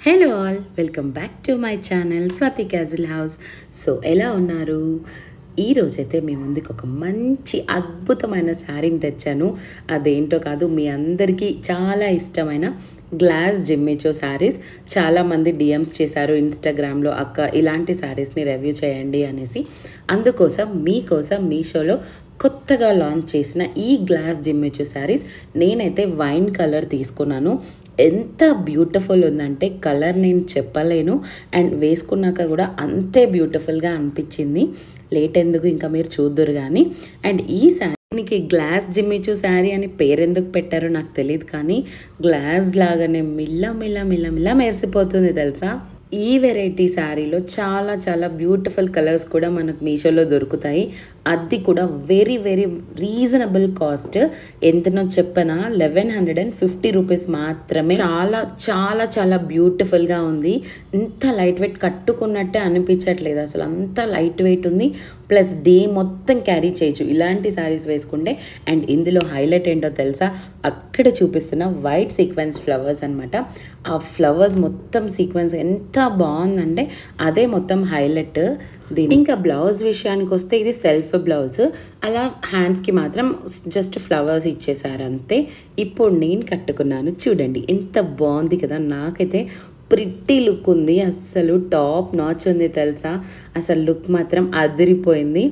Hello all, welcome back to my channel Swathi casual house. So ఎలా ఉన్నారు? ఈరోజైతే మీ ముందుకు ఒక మంచి అద్భుతమైన శారీని తెచ్చాను. అదేంటో కాదు, మీ అందరికీ చాలా ఇష్టమైన గ్లాస్ జిమ్మిచో శారీస్. చాలామంది డిఎమ్స్ చేశారు ఇన్స్టాగ్రామ్లో, అక్క ఇలాంటి శారీస్ని రివ్యూ చేయండి అనేసి. అందుకోసం మీకోసం మీషోలో కొత్తగా లాంచ్ చేసిన ఈ గ్లాస్ జిమ్మిచో శారీస్ నేనైతే వైన్ కలర్ తీసుకున్నాను. ఎంత బ్యూటిఫుల్ ఉందంటే కలర్ నేను చెప్పలేను, అండ్ వేసుకున్నాక కూడా అంతే బ్యూటిఫుల్గా అనిపించింది. లేట్ ఎందుకు, ఇంకా మీరు చూద్దురు కానీ. అండ్ ఈ శారీకి గ్లాస్ జిమ్మిచూ శారీ అని పేరెందుకు పెట్టారో నాకు తెలియదు, కానీ గ్లాస్ లాగానే మిల్ల మిల్ల మిల్ల మిల్ల మెరిసిపోతుంది తెలుసా. ఈ వెరైటీ శారీలో చాలా చాలా బ్యూటిఫుల్ కలర్స్ కూడా మనకు మీషోలో దొరుకుతాయి. అది కూడా వెరీ వెరీ రీజనబుల్ కాస్ట్. ఎంతనో చెప్పనా, 1150 రూపీస్ మాత్రమే. చాలా చాలా చాలా బ్యూటిఫుల్గా ఉంది. ఇంత లైట్ వెయిట్, కట్టుకున్నట్టే అనిపించట్లేదు అసలు, అంత లైట్ వెయిట్ ఉంది. ప్లస్ డే మొత్తం క్యారీ చేయొచ్చు ఇలాంటి శారీస్ వేసుకుంటే. అండ్ ఇందులో హైలైట్ ఏంటో తెలుసా, అక్కడ చూపిస్తున్న వైట్ సీక్వెన్స్ ఫ్లవర్స్ అనమాట. ఆ ఫ్లవర్స్ మొత్తం సీక్వెన్స్ ఎంత బాగుందంటే అదే మొత్తం హైలైట్ దీని. ఇంకా బ్లౌజ్ విషయానికి వస్తే ఇది సెల్ఫ్ బ్లౌజ్, అలా హ్యాండ్స్కి మాత్రం జస్ట్ ఫ్లవర్స్ ఇచ్చేసారు అంతే. ఇప్పుడు నేను కట్టుకున్నాను, చూడండి ఎంత బాగుంది కదా. నాకైతే ప్రిట్టి లుక్ ఉంది, అస్సలు టాప్ నాచ్ ఉంది తెలుసా. అసలు లుక్ మాత్రం అదిరిపోయింది.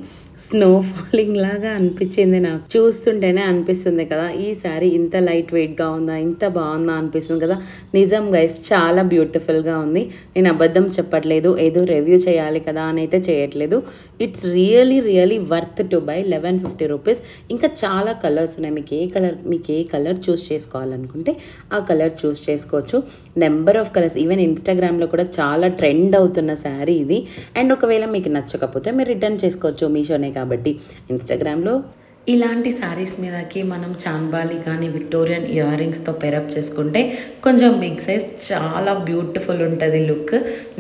స్నో ఫాలింగ్ లాగా అనిపించింది నాకు, చూస్తుంటేనే అనిపిస్తుంది కదా ఈ శారీ ఇంత లైట్ వెయిట్గా ఉందా, ఇంత బాగుందా అనిపిస్తుంది కదా. నిజం గైస్, చాలా బ్యూటిఫుల్గా ఉంది. నేను అబద్ధం చెప్పట్లేదు, ఏదో రివ్యూ చేయాలి కదా అని అయితే చేయట్లేదు. It's really really worth to buy. 1150 rupees. ఇంకా చాలా కలర్స్ ఉన్నాయి, మీకు ఏ కలర్ చూస్ చేసుకోవాలనుకుంటే ఆ కలర్ చూస్ చేసుకోవచ్చు. నెంబర్ ఆఫ్ కలర్స్, ఈవెన్ ఇన్స్టాగ్రామ్లో కూడా చాలా ట్రెండ్ అవుతున్న శారీ ఇది. అండ్ ఒకవేళ మీకు నచ్చకపోతే మీరు రిటర్న్ చేసుకోవచ్చు, మీషోనే కాబట్టి. ఇన్స్టాగ్రామ్లో ఇలాంటి శారీస్ మీదకి మనం చాన్బాలి కానీ విక్టోరియన్ ఇయర్ రింగ్స్తో పెరప్ చేసుకుంటే కొంచెం బిగ్ సైజ్, చాలా బ్యూటిఫుల్ ఉంటుంది లుక్.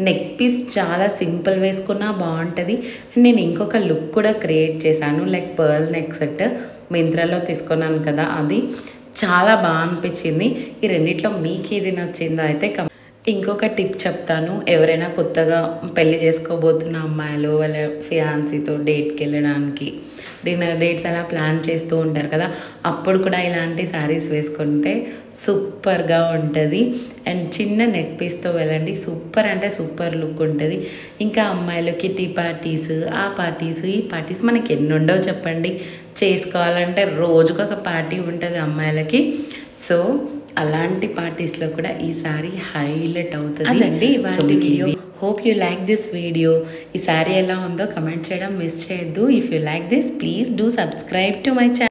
నెక్ పీస్ చాలా సింపుల్ వేసుకున్నా బాగుంటుంది. అండ్ నేను ఇంకొక లుక్ కూడా క్రియేట్ చేశాను, లైక్ పర్ల్ నెక్ సెట్ మింత్రాలో తీసుకున్నాను కదా, అది చాలా బాగా అనిపించింది. ఈ రెండిట్లో మీకు ఏది నచ్చిందో అయితే ఇంకొక టిప్ చెప్తాను. ఎవరైనా కొత్తగా పెళ్లి చేసుకోబోతున్న అమ్మాయిలు వాళ్ళ ఫియాన్సీతో డేట్కి వెళ్ళడానికి, డిన్నర్ డేట్స్ అలా ప్లాన్ చేస్తూ ఉంటారు కదా, అప్పుడు కూడా ఇలాంటి శారీస్ వేసుకుంటే సూపర్గా ఉంటుంది. అండ్ చిన్న నెక్ పీస్తో వెళ్ళండి, సూపర్ అంటే సూపర్ లుక్ ఉంటుంది. ఇంకా అమ్మాయిలు కిటీ పార్టీస్, ఆ పార్టీస్ ఈ పార్టీస్ మనకి ఎన్ని ఉండవు చెప్పండి. చేసుకోవాలంటే రోజుకొక పార్టీ ఉంటుంది అమ్మాయిలకి. సో అలాంటి పార్టీస్లో కూడా ఈ శారీ హైలైట్ అవుతుంది. అదండి ఇవాళ video. Hope you like this video. ఈ శారీ ఎలా ఉందో కమెంట్ చేయడం మిస్ చేయొద్దు. If you like this, please do subscribe to my channel.